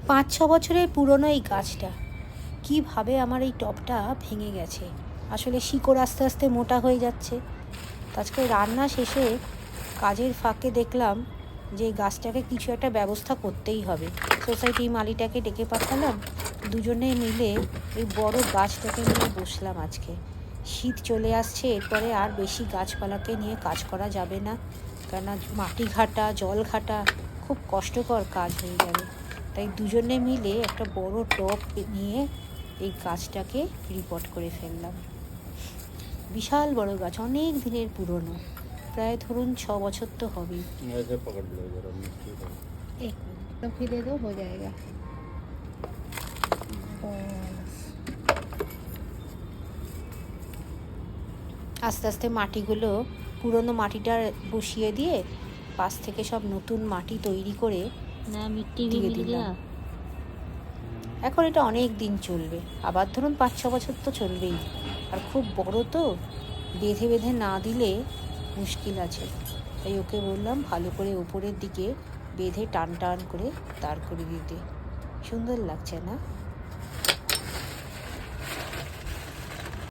5-6 বছরের পুরনো এই গাছটা, কীভাবে আমার এই টবটা ভেঙে গেছে। আসলে শিকড় আস্তে আস্তে মোটা হয়ে যাচ্ছে। আজকে রান্না শেষে কাজের ফাঁকে দেখলাম যে গাছটাকে কিছু একটা ব্যবস্থা করতেই হবে। সোসাইটির মালিটাকে ডেকে পাঠালাম, দুজনে মিলে এই বড় গাছটাকে নিয়ে বসলাম আজকে। শীত চলে আসছে, এরপরে আর বেশি গাছপালাকে নিয়ে কাজ করা যাবে না, কেননা মাটি ঘাটা, জল ঘাটা খুব কষ্টকর কাজ হয়ে যাবে। তাই দুজনে মিলে একটা বড় টব নিয়ে এই গাছটাকে রিপোর্ট করে ফেললাম। বিশাল বড় গাছ, অনেক দিনের পুরনো, প্রায় ধরুন 6 বছর তো হবেই। एक मिनट तो फिर दे दो, हो जाएगा। আস্তে আস্তে মাটিগুলো, পুরনো মাটিটা বসিয়ে দিয়ে পাশ থেকে সব নতুন মাটি তৈরি করে না মিট্টি भी দিয়ে मिल দিলাম। गया। এখন এটা অনেক দিন চলবে, আবার ধরুন 5-6 বছর তো চলবেই। আর খুব বড় তো, বেঁধে বেঁধে না দিলে মুশকিল আছে। তাই ওকে বললাম ভালো করে উপরের দিকে বেঁধে টান টান করে দাঁড় করে দিতে। সুন্দর লাগছে না?